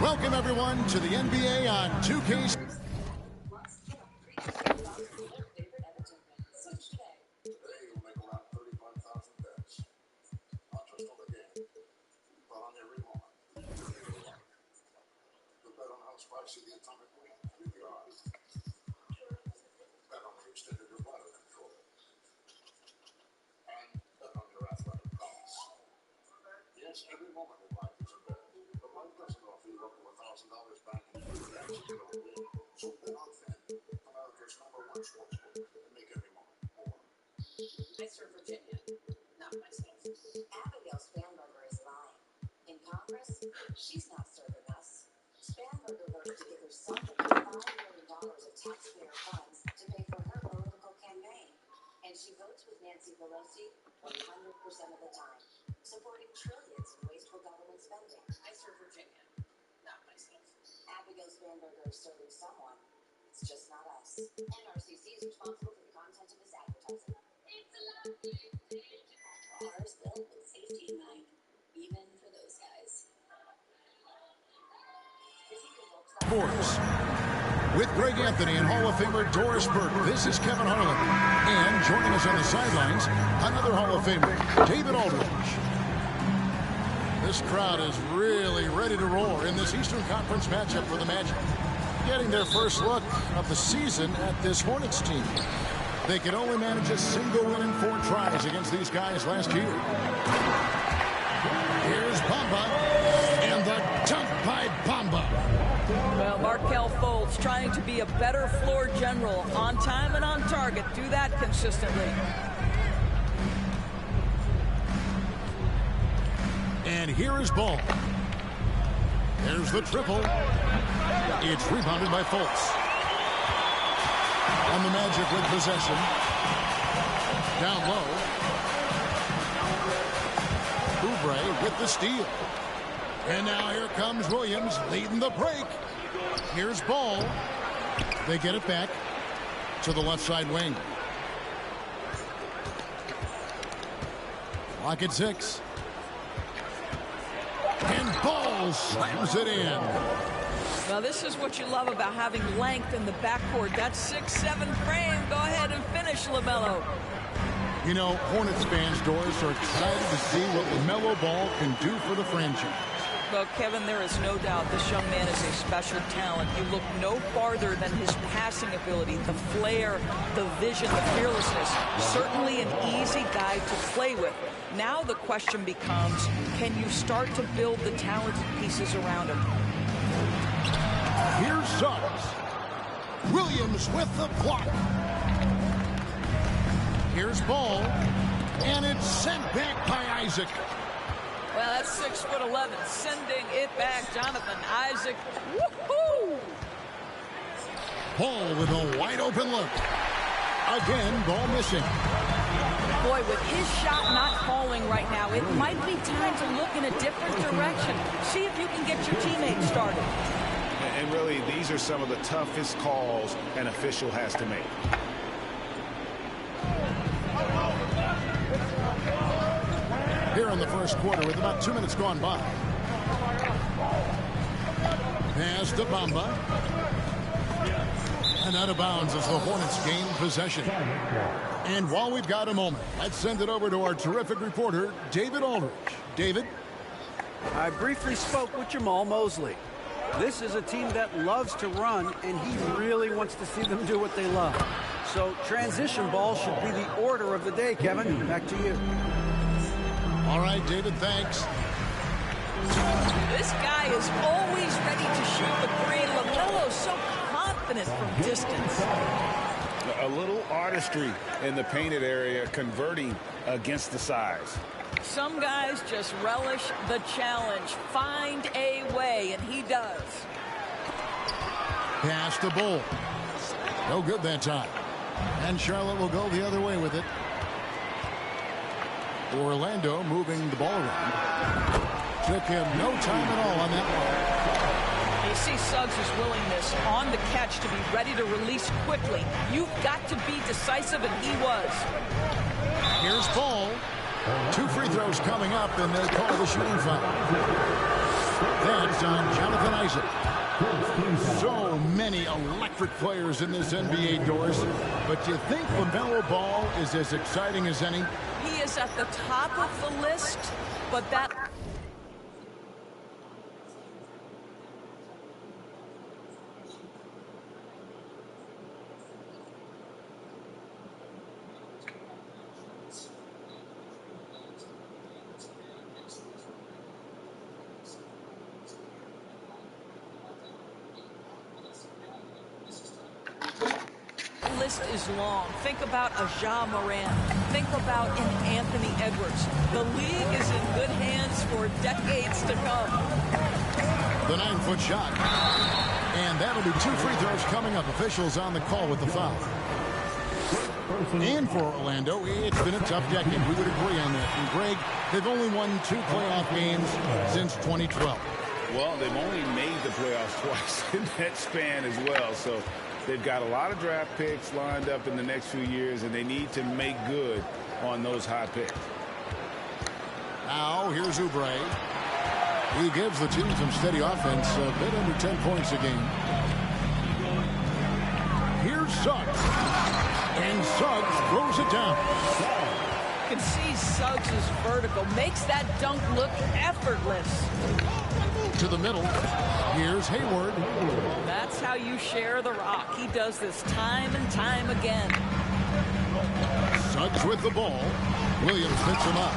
Welcome, everyone, to the NBA on 2K. Yes, every moment in life is a bet, but life doesn't offer you up to $1,000 back in free bets if you don't win. So bet on FanDuel, America's #1 sportsbook, and make every moment more. I serve Virginia, not myself. Abigail Spanberger is lying. In Congress, she's not serving us. Spanberger voted to give her son $5 million of taxpayer funds to pay for her political campaign. And she votes with Nancy Pelosi 100% of the time, supporting trillions in wasteful government spending. I serve Virginia, not myself. Abigail Spanberger is serving someone. It's just not us. NRCC is responsible for the content of this advertising. It's a lovely day. Ours built with safety in mind, even for those guys. Sports. With Greg Anthony and Hall of Famer Doris Burke, this is Kevin Harlan. And joining us on the sidelines, another Hall of Famer, David Aldridge. This crowd is really ready to roar in this Eastern Conference matchup for the Magic. Getting their first look of the season at this Hornets team. They could only manage a single win in 4 tries against these guys last year. Here's Bamba, and the dunk by Bamba. Well, Markelle Fultz trying to be a better floor general, on time and on target. Do that consistently. And here is Ball. There's the triple. It's rebounded by Fultz. And the Magic with possession. Down low. Oubre with the steal. And now here comes Williams leading the break. Here's Ball. They get it back to the left side wing. Clock at 6. And Ball slams it in. Well, this is what you love about having length in the backcourt. That 6'7" frame. Go ahead and finish, LaMelo. You know, Hornets fans, Doris, are excited to see what LaMelo Ball can do for the franchise. Well, Kevin, there is no doubt this young man is a special talent. You look no farther than his passing ability, the flair, the vision, the fearlessness. Certainly an easy guy to play with. Now the question becomes, can you start to build the talented pieces around him? Here's Suggs. Williams with the block. Here's Ball. And it's sent back by Isaac. Well, that's 6'11", sending it back, Jonathan Isaac. Woohoo! Ball with a wide open look. Again, ball missing. Boy, with his shot not falling right now, it might be time to look in a different direction. See if you can get your teammates started. And really, these are some of the toughest calls an official has to make. Here in the first quarter with about 2 minutes gone by. Pass to Bamba. And out of bounds as the Hornets gain possession. And while we've got a moment, let's send it over to our terrific reporter, David Aldridge. David? I briefly spoke with Jamal Mosley. This is a team that loves to run, and he really wants to see them do what they love. So transition ball should be the order of the day, Kevin. Back to you. All right, David, thanks. This guy is always ready to shoot the three. LaMelo's so confident from distance. A little artistry in the painted area, converting against the size. Some guys just relish the challenge. Find a way, and he does. Pass to Bull. No good that time. And Charlotte will go the other way with it. Orlando moving the ball around. Took him no time at all on that one. You see Suggs' willingness on the catch to be ready to release quickly. You've got to be decisive, and he was. Here's Ball. 2 free throws coming up, and they call the shooting foul. That's on Jonathan Isaac. So many electric players in this NBA, Doris. But do you think LaMelo Ball is as exciting as any? He is at the top of the list, but that... list is long. Think about a Ja Morant. Think about an Anthony Edwards. The league is in good hands for decades to come. The 9-foot shot. And that'll be 2 free throws coming up. Officials on the call with the foul. And for Orlando, it's been a tough decade. We would agree on that. And Greg, they've only won 2 playoff games since 2012. Well, they've only made the playoffs twice in that span as well. So they've got a lot of draft picks lined up in the next few years, and they need to make good on those high picks. Now, here's Oubre. He gives the team some steady offense, a bit under 10 points a game. Here's Suggs. And Suggs throws it down. You can see Suggs' vertical makes that dunk look effortless. To the middle. Here's Hayward. That's how you share the rock. He does this time and time again. Suggs with the ball. Williams picks him up.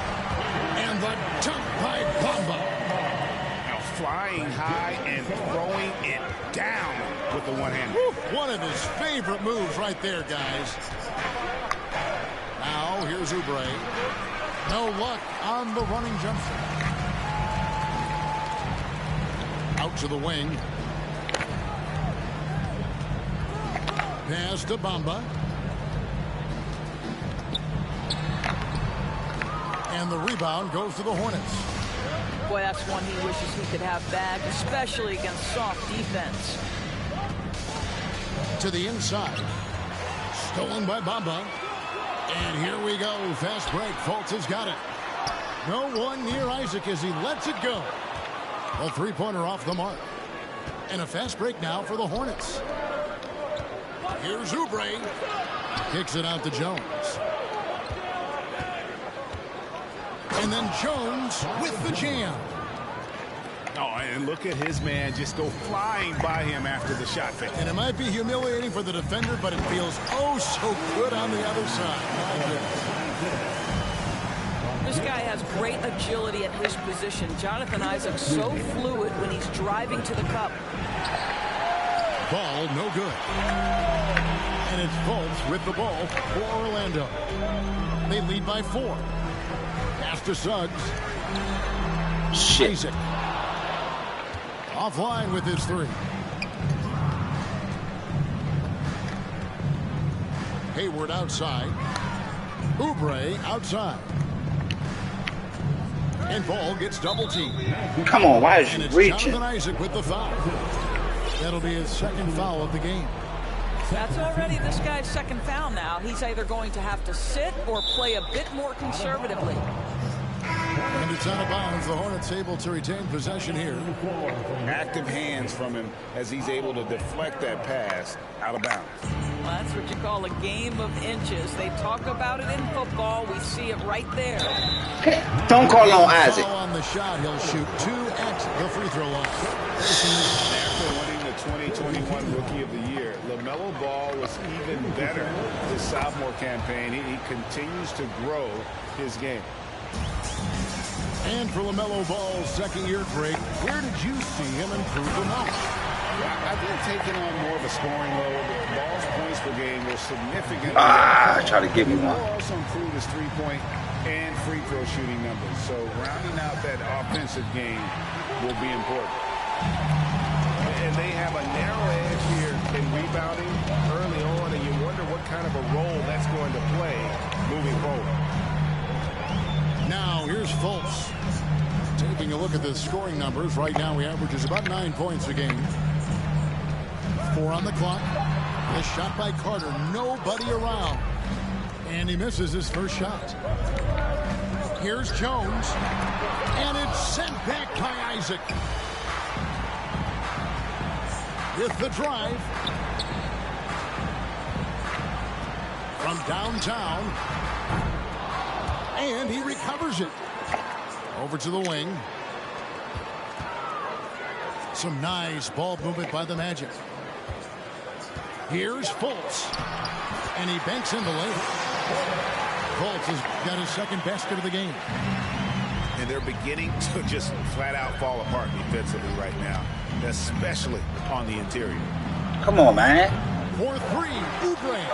And the dunk by Bamba. Now flying high and throwing it down with the one-hand. One of his favorite moves right there, guys. Now here's Oubre. No luck on the running jump shot. Out to the wing. Pass to Bamba. And the rebound goes to the Hornets. Boy, that's one he wishes he could have back, especially against soft defense. To the inside. Stolen by Bamba. And here we go. Fast break. Fultz has got it. No one near Isaac as he lets it go. A three-pointer off the mark. And a fast break now for the Hornets. Here's Oubre. Kicks it out to Jones. And then Jones with the jam. Oh, and look at his man just go flying by him after the shot fake. And it might be humiliating for the defender, but it feels oh so good on the other side. This guy has great agility at his position. Jonathan Isaac's so fluid when he's driving to the cup. Ball no good. And it's Fultz with the ball for Orlando. They lead by 4. Pass to Suggs. Shit. Isaac. Offline with his 3. Hayward outside. Oubre outside. And ball gets double teamed. Come on, why is And you it's reaching? Jonathan Isaac with the foul. That'll be his second foul of the game. That's already this guy's second foul now. He's either going to have to sit or play a bit more conservatively. And it's out of bounds. The Hornets able to retain possession here. Active hands from him as he's able to deflect that pass out of bounds. Well, that's what you call a game of inches. They talk about it in football. We see it right there. Don't call on Isaac. Foul on the shot. He'll shoot 2 at the free throw line. After winning the 2021 Rookie of the Year, LaMelo Ball was even better this sophomore campaign. He continues to grow his game. And for LaMelo Ball's second year break, where did you see him improve the most? I think taking on more of a scoring load. Ball's points per game were significantly. Try to give me one. Ball also improved his three-point and free throw shooting numbers. So rounding out that offensive game will be important. And they have a narrow edge here in rebounding early on, and you wonder what kind of a role that's going to play moving forward. Now here's Fultz. Taking a look at the scoring numbers. Right now he averages about 9 points a game. 4 on the clock. The shot by Carter. Nobody around. And he misses his first shot. Here's Jones. And it's sent back by Isaac. With the drive. From downtown. And he recovers it. Over to the wing. Some nice ball movement by the Magic. Here's Fultz. And he banks in the lane. Fultz has got his second basket of the game. And they're beginning to just flat out fall apart defensively right now, especially on the interior. Come on, man. For 3, Oubre.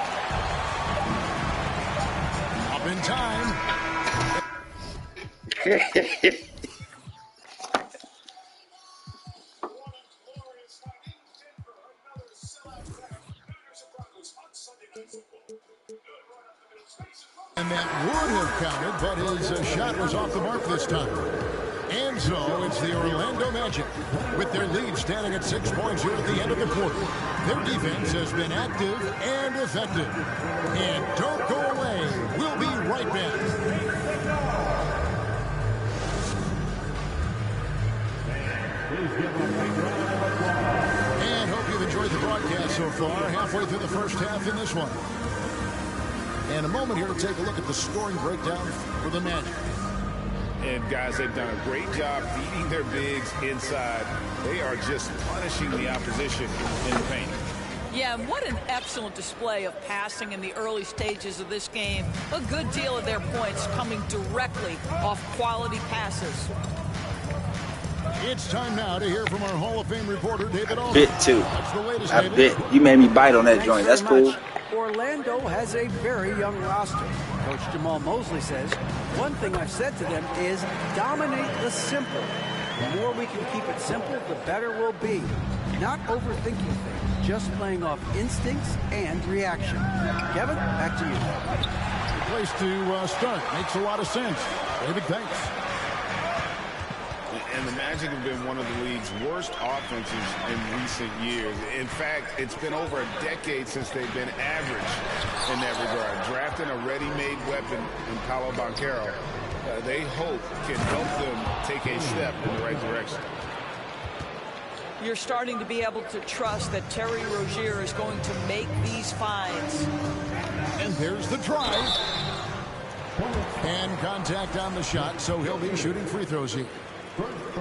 Up in time. And that would have counted, but his shot was off the mark this time. And so it's the Orlando Magic with their lead standing at 6 points here at the end of the quarter. Their defense has been active and effective. And don't go away. We'll be right back. And hope you've enjoyed the broadcast so far. Halfway through the first half in this one. And a moment here to take a look at the scoring breakdown for the Magic. And guys, they've done a great job beating their bigs inside. They are just punishing the opposition in the paint. Yeah, and what an excellent display of passing in the early stages of this game. A good deal of their points coming directly off quality passes. It's time now to hear from our Hall of Fame reporter, David Aldridge. Bit too. What's the latest, I David? bit. You made me bite on that joint. That's cool. Orlando has a very young roster. Coach Jamal Mosley says, one thing I've said to them is dominate the simple. The more we can keep it simple, the better we'll be. Not overthinking things, just playing off instincts and reaction. Kevin, back to you. Good place to start. Makes a lot of sense. David, thanks. And the Magic have been one of the league's worst offenses in recent years. In fact, it's been over a decade since they've been average in that regard. Drafting a ready-made weapon in Paolo Banchero, they hope can help them take a step in the right direction. You're starting to be able to trust that Terry Rozier is going to make these finds. And there's the drive. And contact on the shot, so he'll be shooting free throws here.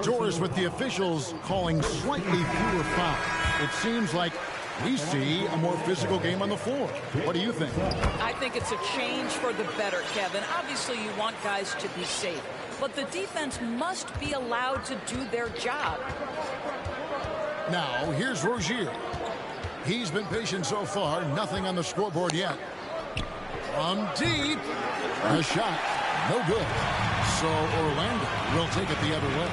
Doris, with the officials calling slightly fewer fouls, it seems like we see a more physical game on the floor. What do you think? I think it's a change for the better, Kevin. Obviously, you want guys to be safe, but the defense must be allowed to do their job. Now, here's Rozier. He's been patient so far. Nothing on the scoreboard yet. From deep. A shot. No good. So Orlando will take it the other way.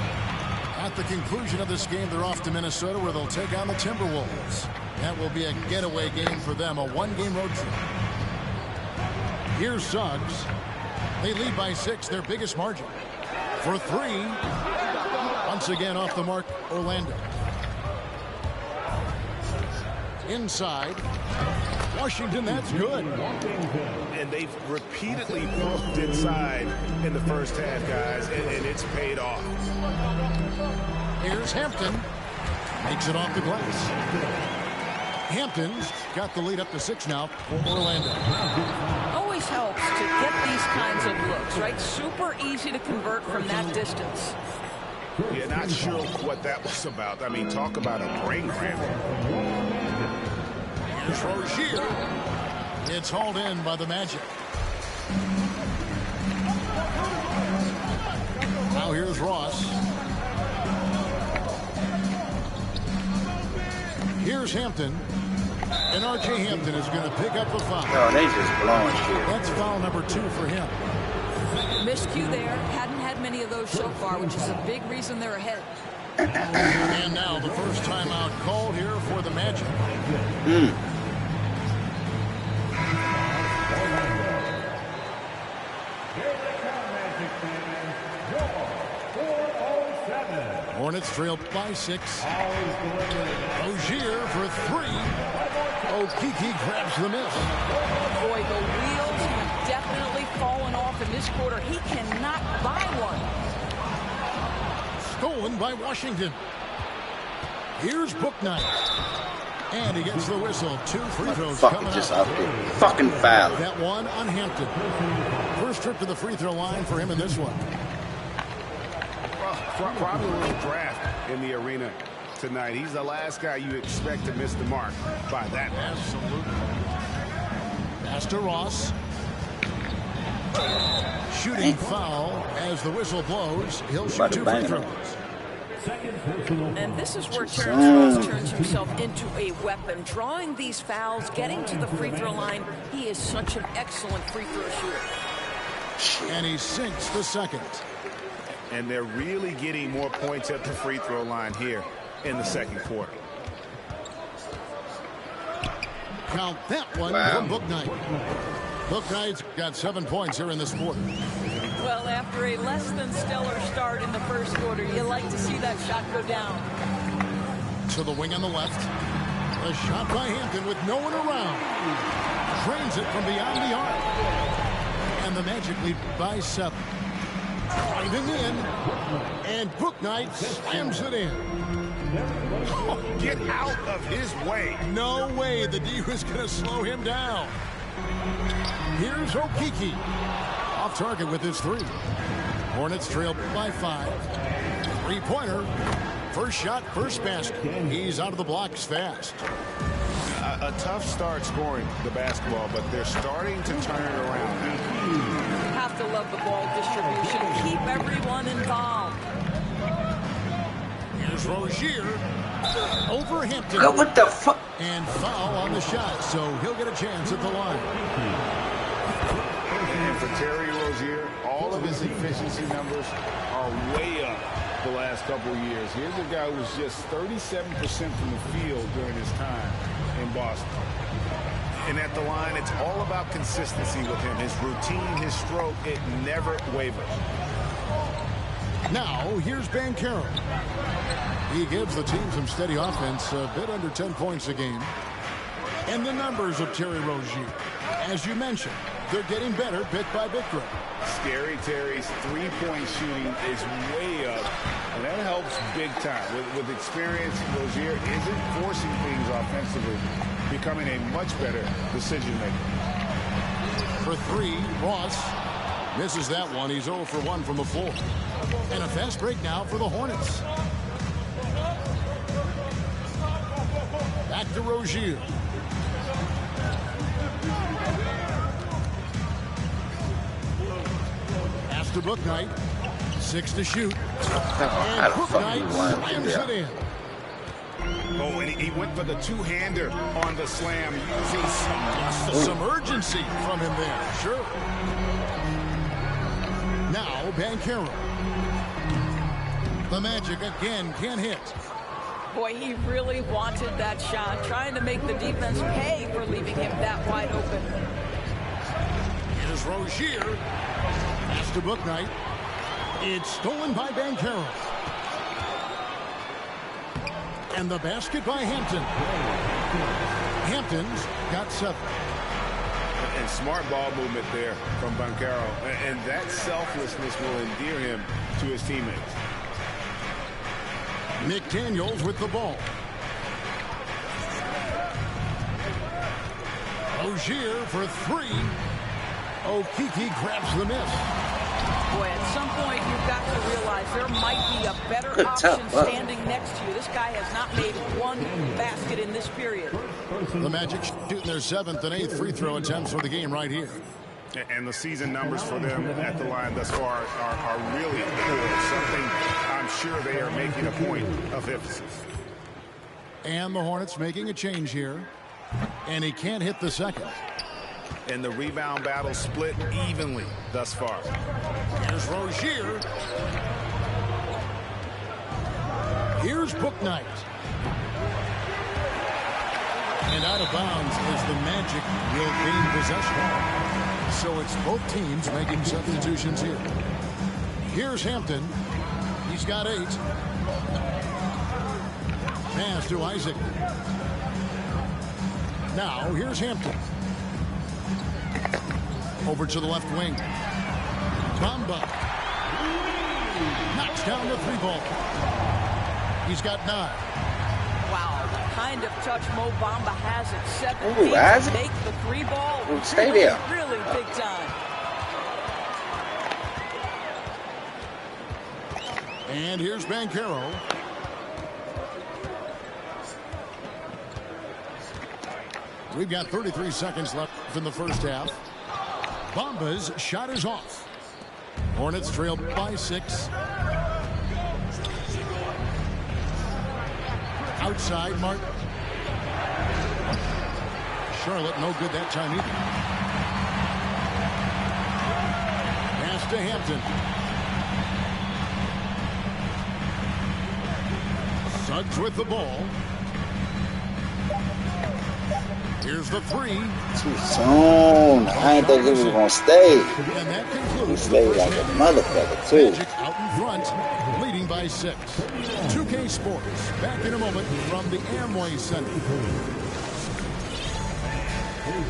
At the conclusion of this game, they're off to Minnesota, where they'll take on the Timberwolves. That will be a getaway game for them, a one-game road trip. Here's Suggs. They lead by 6, their biggest margin. For 3. Once again off the mark, Orlando. Inside. Washington, that's good. And they've repeatedly poked inside in the first half, guys, and it's paid off. Here's Hampton. Makes it off the glass. Hampton's got the lead up to 6 now for Orlando. Always helps to get these kinds of looks, right? Super easy to convert from that distance. Yeah, not sure what that was about. I mean, talk about a brain cramp. Here's Rozier. It's hauled in by the Magic. Now here's Ross. Here's Hampton. And R.J. Hampton is going to pick up the foul. Oh, they just blowing shit. That's foul number 2 for him. Miscue there. Hadn't had many of those so far, which is a big reason they're ahead. And now the first timeout called here for the Magic. Hornets trail by 6. Rozier for 3. Okeke grabs the miss. Boy, the wheels have definitely fallen off in this quarter. He cannot buy one. Stolen by Washington. Here's Bouknight. And he gets the whistle. 2 free throws coming Just up. out there. Fucking foul. That one on Hampton. First trip to the free throw line for him in this one. Probably a little draft in the arena tonight. He's the last guy you expect to miss the mark by that much. Absolutely. Pass to Ross. Shooting foul as the whistle blows. He'll shoot 2 free throws. And this is where Terrence Ross turns himself into a weapon. Drawing these fouls, getting to the free throw line. He is such an excellent free throw shooter. And he sinks the second. And they're really getting more points at the free throw line here in the second quarter. Count that one from Bouknight. Bouknight's got 7 points here in this quarter. Well, after a less than stellar start in the first quarter, you like to see that shot go down. To the wing on the left. A shot by Hampton with no one around. Drains it from beyond the arc. And the Magic lead by 7. Driving in, and Bouknight slams it in. Oh, get out of his way. No way the D was going to slow him down. Here's Okeke. Off target with his 3. Hornets trail by 5. 3-pointer. First shot, first basket. He's out of the blocks fast. A tough start scoring the basketball, but they're starting to turn it around. Have to love the ball distribution. Keep everyone involved. Here's Rozier. Over Hampton. God, what the fuck? And foul on the shot, so he'll get a chance at the line. And for Terry Rozier, all of his efficiency numbers are way up the last couple of years. Here's a guy who was just 37% from the field during his time in Boston. And at the line, it's all about consistency with him. His routine, his stroke, it never wavers. Now, here's Banchero. He gives the team some steady offense, a bit under 10 points a game. And the numbers of Terry Rozier. As you mentioned, they're getting better bit by bit. Scary Terry's three-point shooting is way up, and that helps big time. With experience, Rozier isn't forcing things offensively, becoming a much better decision maker. For 3, Ross. Misses that one. He's 0 for 1 from the floor. And a fast break now for the Hornets. Back to Rozier. Pass to Bouknight. 6 to shoot. And Bouknight slams it in. Oh, and he went for the two-hander on the slam, using some urgency from him there. Sure. Now, Banchero. The Magic again can't hit. Boy, he really wanted that shot, trying to make the defense pay for leaving him that wide open. Here's Rozier. Pass to Bouknight. It's stolen by Banchero. And the basket by Hampton. Hampton's got 7. And smart ball movement there from Banchero. And that selflessness will endear him to his teammates. McDaniels with the ball. Rozier for 3. Okeke grabs the miss. Boy, at some point you've got to realize there might be a better option standing next to you. This guy has not made one basket in this period. The Magic shooting their 7th and 8th free throw attempts for the game right here. And the season numbers for them at the line thus far are really good. Something I'm sure they are making a point of emphasis. And the Hornets making a change here. And he can't hit the second. And the rebound battle split evenly thus far. Here's Rozier. Here's Bouknight. And out of bounds as the Magic will gain possession. So it's both teams making substitutions here. Here's Hampton. He's got 8. Pass to Isaac. Now here's Hampton. Over to the left wing. Bamba. Knocks down the 3-ball. He's got 9. Wow, the kind of touch Mo Bamba has at 7 Ooh, to make the 3-ball stay there. Really big time. And here's Banchero. We've got 33 seconds left in the first half. Bamba's shot is off. Hornets trail by 6. Outside, Martin. Charlotte no good that time either. Pass to Hampton. Suggs with the ball. Here's the 3. Too soon. I didn't think he was going to stay. And that concludes he stayed like a motherfucker, too. Magic out in front, leading by 6. 2K Sports, back in a moment from the Amway Center.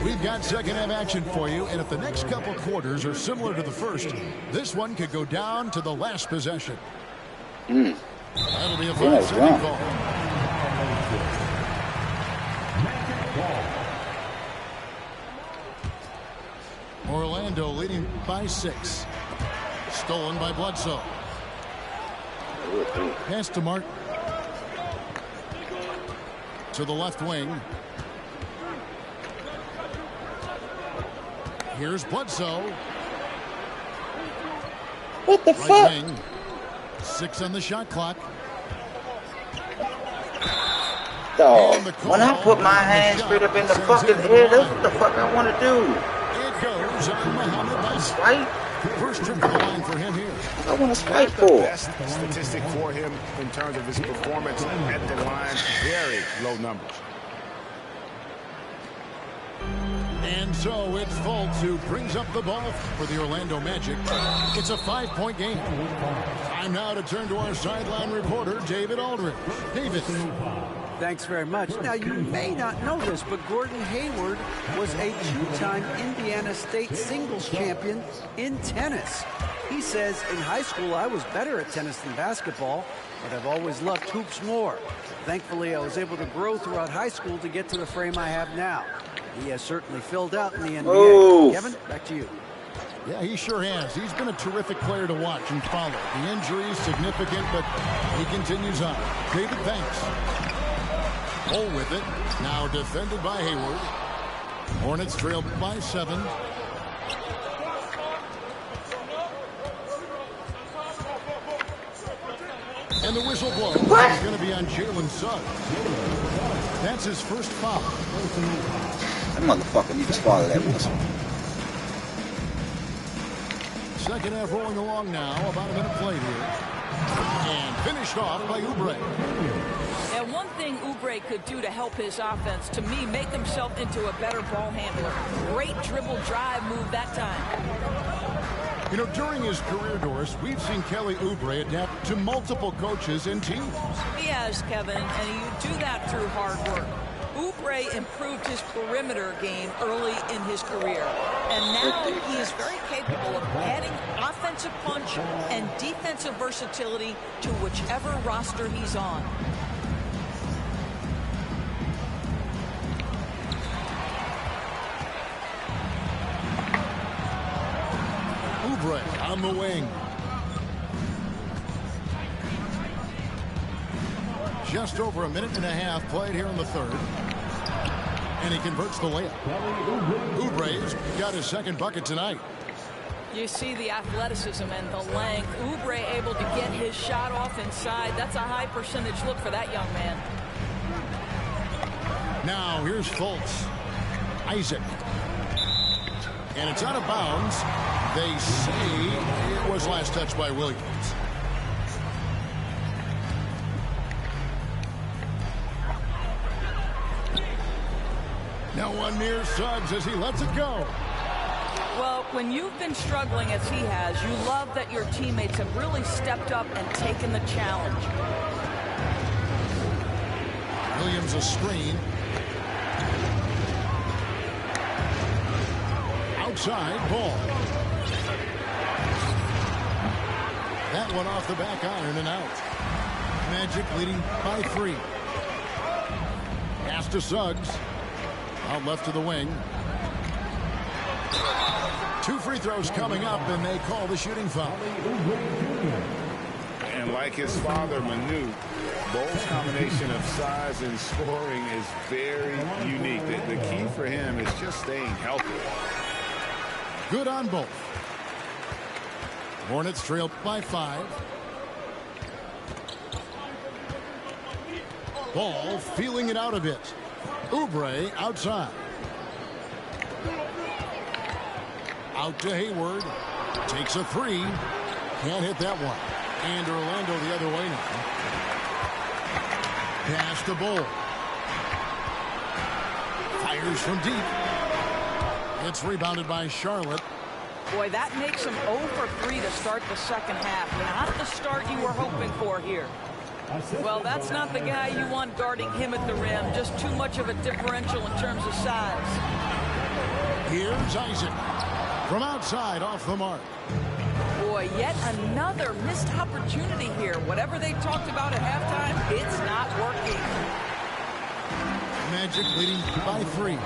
We've got second half action for you, and if the next couple quarters are similar to the first, this one could go down to the last possession. That'll be a 5-second call. Orlando leading by 6. Stolen by Bledsoe. Pass to Martin. To the left wing. Here's Bledsoe. What the Right fuck? wing. 6 on the shot clock. Dog, when I put my hands straight up in the fucking air, that's what the fuck I want to do. It goes on Muhammad. Swipe? First trip to the line for him here. I want to swipe The for. best statistic for him in terms of his performance at the line. Very low numbers. And so it's Fultz who brings up the ball for the Orlando Magic. It's a 5-point game. Time now to turn to our sideline reporter, David Aldridge. David. Thanks very much. Now, you may not know this, but Gordon Hayward was a 2-time Indiana State singles champion in tennis. He says, in high school, I was better at tennis than basketball, but I've always loved hoops more. Thankfully, I was able to grow throughout high school to get to the frame I have now. He has certainly filled out in the NBA. Ooh. Kevin, back to you. Yeah, he sure has. He's been a terrific player to watch and follow. The injury is significant, but he continues on. David, thanks. Hole with it. Now defended by Hayward. Hornets trailed by 7. And the whistle blows. What? It's going to be on Jalen Suggs. That's his first foul. That motherfucker needs to swallow that whistle. Second half rolling along now. About a minute played here. And finished off by Oubre. And one thing Oubre could do to help his offense, to me, make himself into a better ball handler. Great dribble drive move that time. You know, during his career, Doris, we've seen Kelly Oubre adapt to multiple coaches and teams. He has, Kevin, and you do that through hard work. Oubre improved his perimeter game early in his career, and now he is very capable of adding offensive punch and defensive versatility to whichever roster he's on. Oubre on the wing. Just over a minute and a half played here in the third. And he converts the layup. Oubre's got his second bucket tonight. You see the athleticism and the length. Oubre able to get his shot off inside. That's a high percentage look for that young man. Now here's Fultz. Isaac. And it's out of bounds. They say it was last touched by Williams. Now one near Suggs as he lets it go. Well, when you've been struggling as he has, you love that your teammates have really stepped up and taken the challenge. Williams a screen. Outside ball. That one off the back iron and out. Magic leading by 3. Pass to Suggs. Out left to the wing. 2 free throws coming up, and they call the shooting foul. And like his father, Manu, Bol's combination of size and scoring is very unique. The key for him is just staying healthy. Good on both. Hornets trail by 5. Ball feeling it out a bit. Oubre outside. Out to Hayward. Takes a 3. Can't hit that one. And Orlando the other way now. Pass to Bull. Fires from deep. It's rebounded by Charlotte. Boy, that makes him 0 for 3 to start the second half. Not the start you were hoping for here. Well, that's not the guy you want guarding him at the rim. Just too much of a differential in terms of size. Here's Isaac. From outside, off the mark. Boy, yet another missed opportunity here. Whatever they talked about at halftime, it's not working. Magic leading by 3.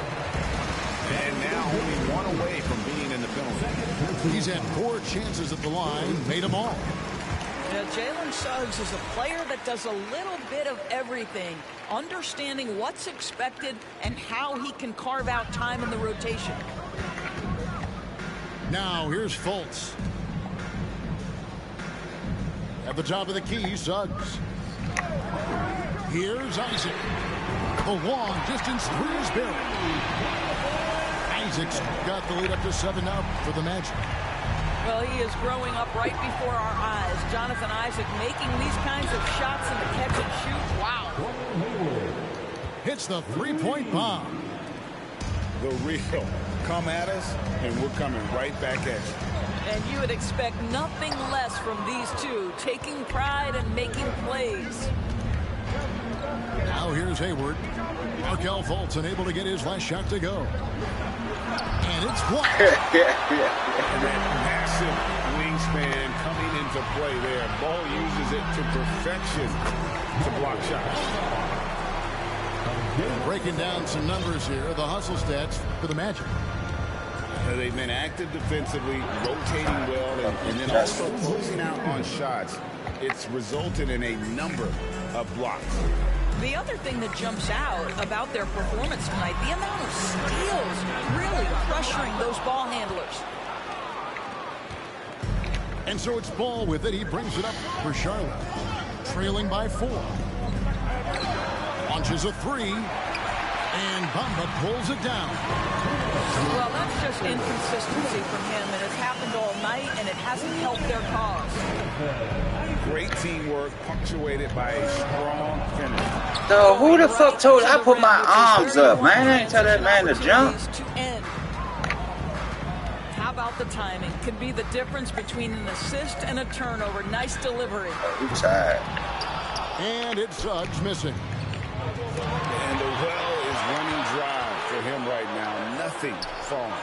And now only 1 away from being in the penalty. He's had 4 chances at the line, made them all. Now, Jalen Suggs is a player that does a little bit of everything, understanding what's expected and how he can carve out time in the rotation. Now here's Fultz. At the top of the key, Suggs. Here's Isaac. The long distance 3 is buried. Isaac's got the lead up to 7 now for the Magic. Well, he is growing up right before our eyes. Jonathan Isaac making these kinds of shots in the catch and shoot. Wow. Hits the 3-point bomb. The real. Come at us, and we're coming right back at you. And you would expect nothing less from these two, taking pride and making plays. Now here's Hayward. Markelle Fultz unable to get his last shot to go. And it's blocked. And that massive wingspan coming into play there. Ball uses it to perfection to block shots. Breaking down some numbers here, the hustle stats for the Magic. They've been active defensively, rotating well, and then also closing out on shots. It's resulted in a number of blocks. The other thing that jumps out about their performance tonight, the amount of steals, really pressuring those ball handlers. And so it's Ball with it. He brings it up for Charlotte. Trailing by 4. Launches a 3. And Bamba pulls it down. Well, that's just inconsistency from him, and it's happened all night, and it hasn't helped their cause. Great teamwork, punctuated by a strong finish. So who the fuck told you I put my arms up, man? I ain't tell that man to jump. How about the timing? Can be the difference between an assist and a turnover. Nice delivery. Oh, he's tired. And it's Suggs missing. And the well is running dry for him right now. Nothing falling.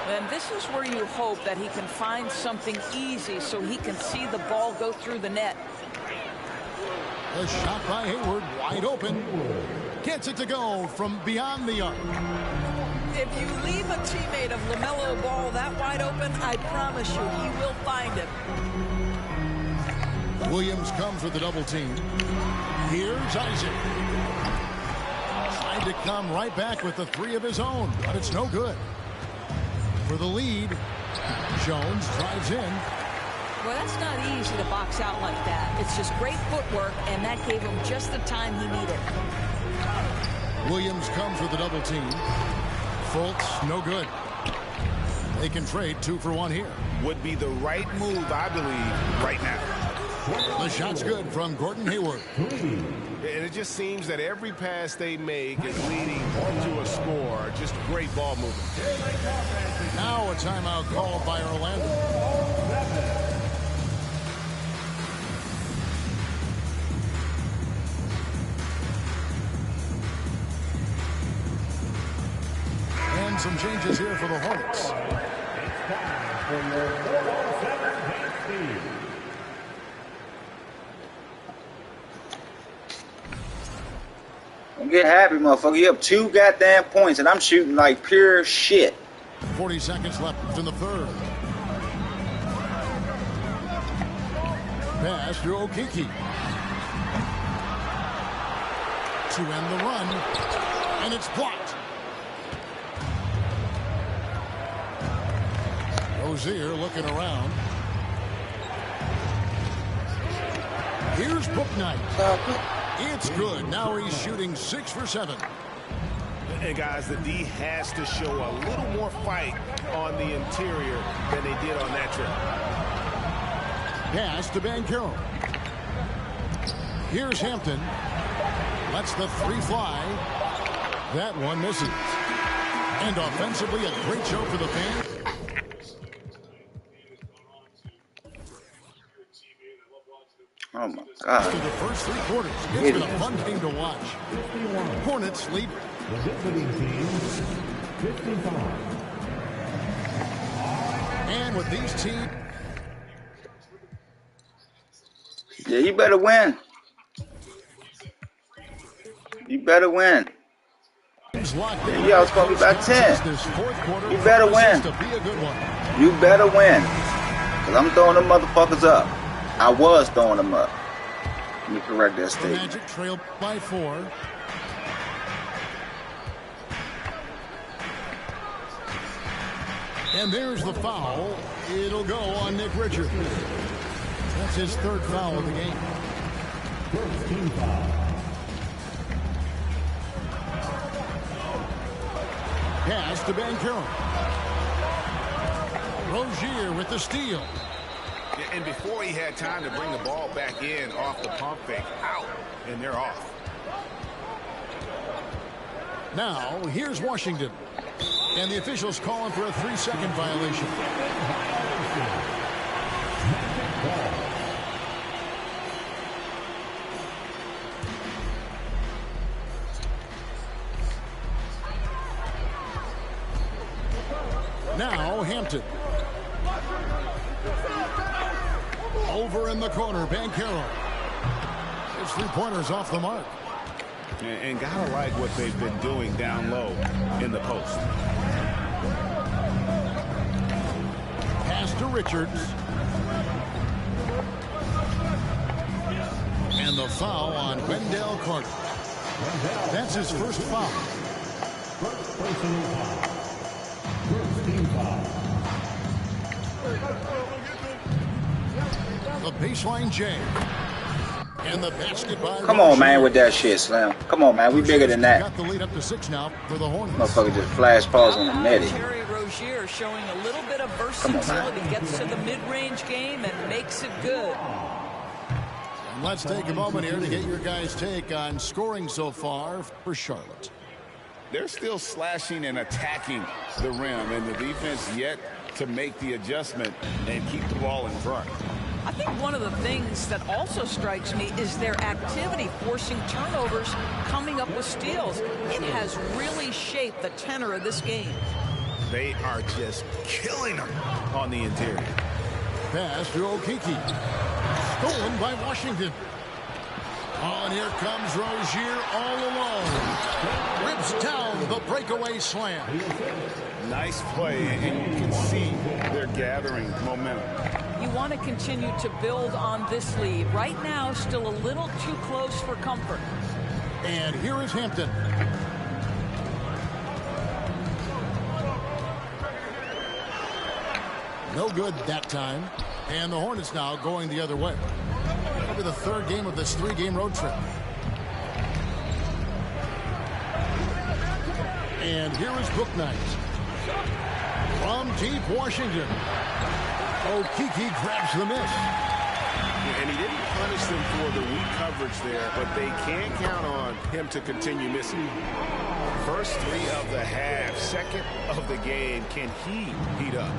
And this is where you hope that he can find something easy so he can see the ball go through the net. A shot by Hayward, wide open. Gets it to go from beyond the arc. If you leave a teammate of LaMelo Ball that wide open, I promise you he will find it. Williams comes with the double team. Here's Isaac. Trying to come right back with the 3 of his own, but it's no good. For the lead, Jones drives in. Well, that's not easy to box out like that. It's just great footwork, and that gave him just the time he needed. Williams comes with the double team. Fultz, no good. They can trade 2 for 1 here. Would be the right move, I believe, right now. The shot's good from Gordon Hayward. And it just seems that every pass they make is leading to a score. Just great ball movement. Now a timeout called by Orlando. And some changes here for the Hornets. Don't get happy, motherfucker. You have 2 goddamn points, and I'm shooting like pure shit. 40 seconds left in the third. Pass to Okeke. To end the run. And it's blocked. Rozier looking around. Here's Bouknight. It's good. Now he's shooting 6 for 7. And guys, the D has to show a little more fight on the interior than they did on that trip. Pass to Banchero. Here's Hampton. Lets the 3 fly. That one misses. And offensively, a great show for the fans. Oh my God. Through the first 3 quarters. It's been a fun game to watch. Hornets lead. And with these teams. Yeah, you better win. You better win. Yeah, y'all supposed to be about 10. You better win. You better win. Because I'm throwing them motherfuckers up. I was throwing them up. Let me correct that statement. Magic trail by 4. And there's the foul. It'll go on Nick Richards. That's his 3rd foul of the game. First team foul. Pass to Banchero. Rozier with the steal. And before he had time to bring the ball back in off the pump fake, out, and they're off. Now, here's Washington. And the officials calling for a 3-second violation. Now, Hampton. Over in the corner, Banchero. His 3-pointers off the mark. And gotta like what they've been doing down low in the post. Pass to Richards. And the foul on Wendell Carter. That's his first foul. The baseline jam. And the basket by Come on, man, with that shit, Slim. Come on, man. We bigger than that. Got the lead up to 6 now for the Hornets. Motherfucker just flash balls on the netty. Terry Rozier showing a little bit of versatility. Gets to the mid-range game and makes it good. And let's take a moment here to get your guys' take on scoring so far for Charlotte. They're still slashing and attacking the rim, and the defense yet to make the adjustment and keep the ball in front. I think one of the things that also strikes me is their activity forcing turnovers, coming up with steals. It has really shaped the tenor of this game. They are just killing them on the interior. Pass to Okeke. Stolen by Washington. Oh, and here comes Rozier all alone. Rips down the breakaway slam. Nice play, and you can see they're gathering momentum. You want to continue to build on this lead. Right now, still a little too close for comfort. And here is Hampton. No good that time. And the Hornets now going the other way. That'll be the third game of this 3-game road trip. And here is Bouknight. From deep Washington. Okeke grabs the miss. And he didn't punish them for the weak coverage there, but they can count on him to continue missing. First 3 of the half, second of the game. Can he heat up?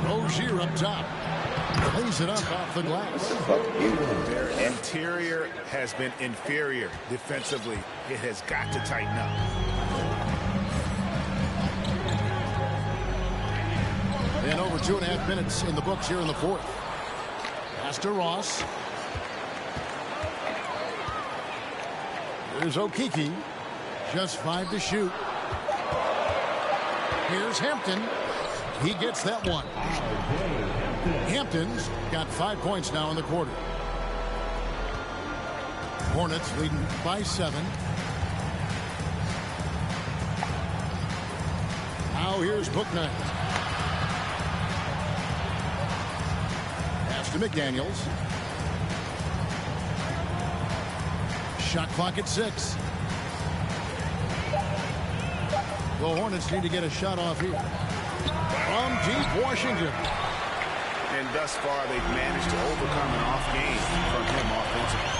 Rozier up top. Cleans it up off the glass. Their interior has been inferior defensively. It has got to tighten up. And over 2.5 minutes in the books here in the fourth. Pass to Ross. There's Okeke. Just 5 to shoot. Here's Hampton. He gets that one. Hampton's got 5 points now in the quarter. Hornets leading by 7. Now here's Bouknight. Pass to McDaniels. Shot clock at 6. The Hornets need to get a shot off here. From deep Washington. And thus far, they've managed to overcome an off game from him offensively.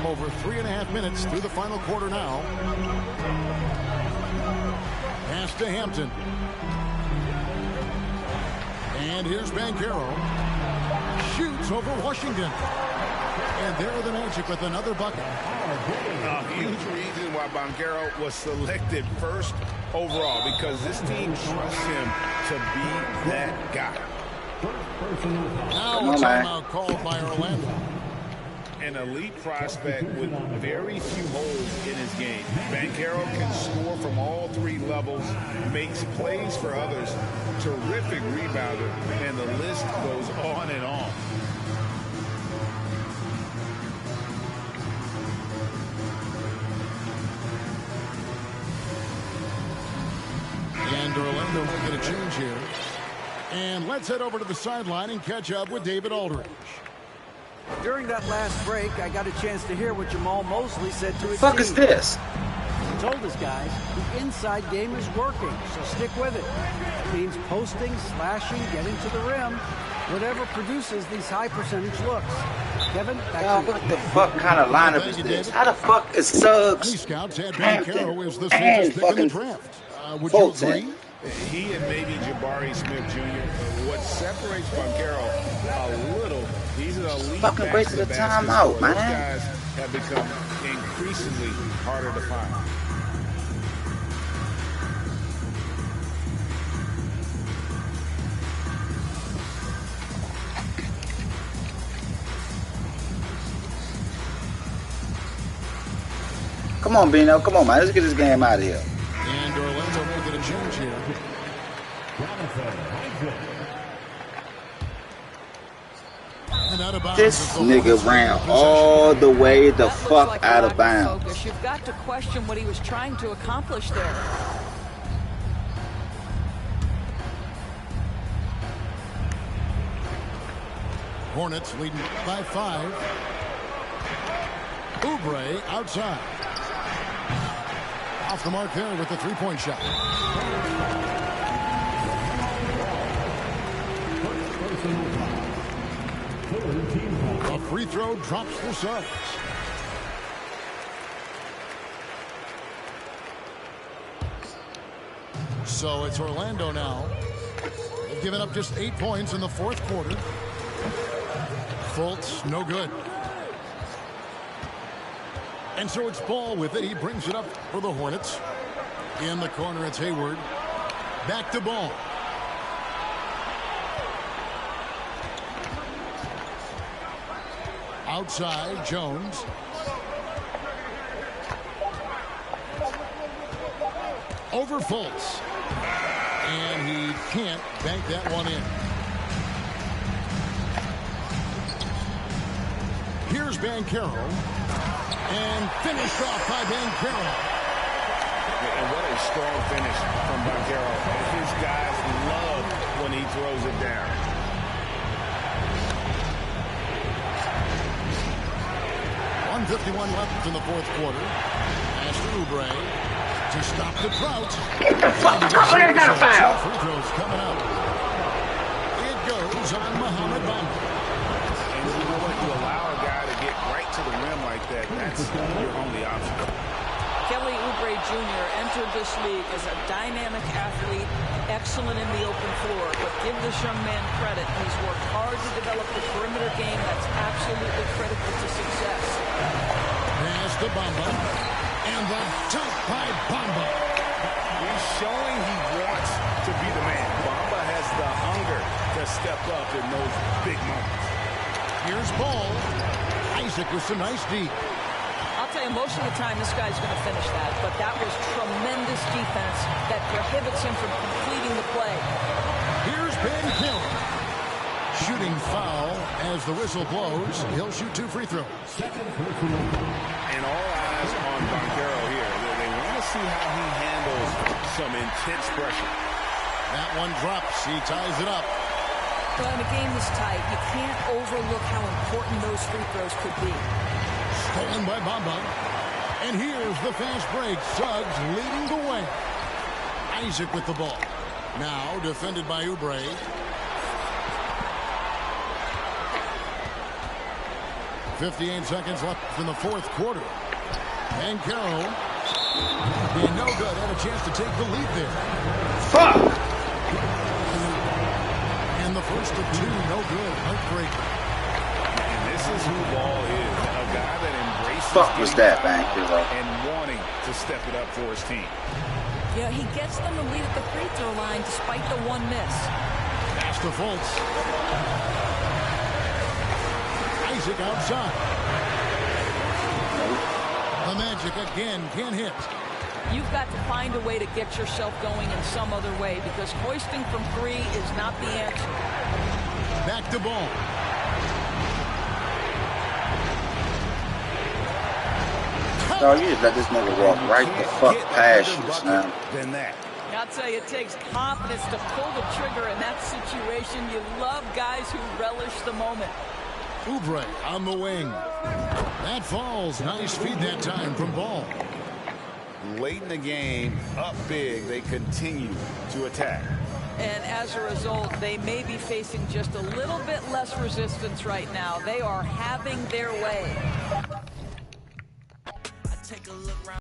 Over 3.5 minutes through the final quarter now. Pass to Hampton. And here's Banchero. Shoots over Washington. And there are the Magic with another bucket. A huge reason why Banchero was selected first overall, because this team trusts him to be that guy. Now a timeout called by Orlando. An elite prospect with very few holes in his game. Banchero can score from all 3 levels, makes plays for others, terrific rebounder, and the list goes on and on. And Orlando might get a change here. And let's head over to the sideline and catch up with David Aldridge. During that last break, I got a chance to hear what Jamal Mosley said to his team. What the fuck is this? He told his guys the inside game is working, so stick with it. It means posting, slashing, getting to the rim, whatever produces these high percentage looks. Kevin, back to you. What the fuck kind of lineup is this? How the fuck is Many Suggs? scouts had Banchero as the safest pick in the draft. Would you Fulton. agree? He and maybe Jabari Smith Jr. What separates Banchero a little, he's an elite Fucking back wasted to the the basket timeout, scorer. man. Those guys have become increasingly harder to find. Come on, Bino. Come on, man. Let's get this game out of here. And Orlando making a change here. This nigga ran all the way the fuck out of bounds. You've got to question what he was trying to accomplish there. Hornets leading by 5. Oubre outside. Off the mark there with the three-point shot. A free throw drops the Suns. So it's Orlando now. They've given up just 8 points in the fourth quarter. Fultz, no good. And so it's Ball with it. He brings it up for the Hornets. In the corner, it's Hayward. Back to Ball. Outside, Jones. Over Fultz. And he can't bank that one in. Here's Banchero. And finished off by Banchero. And what a strong finish from Banchero. His guys love when he throws it down. .151 left in the fourth quarter. Pass to Oubre to stop the Trout. Get the fuck out! There's not a foul. Free throws coming up. It goes on Mohamed Bamba. And you know what? You allow a guy to get right to the rim like that. That's your only option. Kelly Oubre Jr. entered this league as a dynamic athlete, excellent in the open floor, but give this young man credit. He's worked hard to develop the perimeter game that's absolutely critical to success. Pass to Bamba, and the dunk by Bamba. He's showing he wants to be the man. Bamba has the hunger to step up in those big moments. Here's Ball. Isaac with some nice deep. I'll tell you, most of the time this guy's going to finish that, but that was tremendous defense that prohibits him from completing the play. Here's Banchero. Shooting foul as the whistle blows. He'll shoot 2 free throws. And all eyes on Banchero here. They want to see how he handles some intense pressure. That one drops. He ties it up. Well, in a game this tight, you can't overlook how important those free throws could be. Stolen by Bamba. And here's the fast break. Suggs leading the way. Isaac with the ball. Now defended by Oubre. .58 seconds left in the fourth quarter. Banchero being no good. Had a chance to take the lead there. Fuck! And the first of 2, no good. Heartbreaker. And this is who Ball is. A guy that embraces Fuck was that, Banchero? and wanting to step it up for his team. Yeah, he gets them to lead at the free throw line despite the one miss. Pass to Fultz. Isaac outside. The Magic again can't hit. You've got to find a way to get yourself going in some other way because hoisting from 3 is not the answer. Back to Ball. No, you just let this nigga walk right the fuck past you, son. Than that. I'll tell you, it takes confidence to pull the trigger in that situation. You love guys who relish the moment. Oubre on the wing. That falls. Nice feed that time from Ball. Late in the game, up big, they continue to attack. And as a result, they may be facing just a little bit less resistance right now. They are having their way.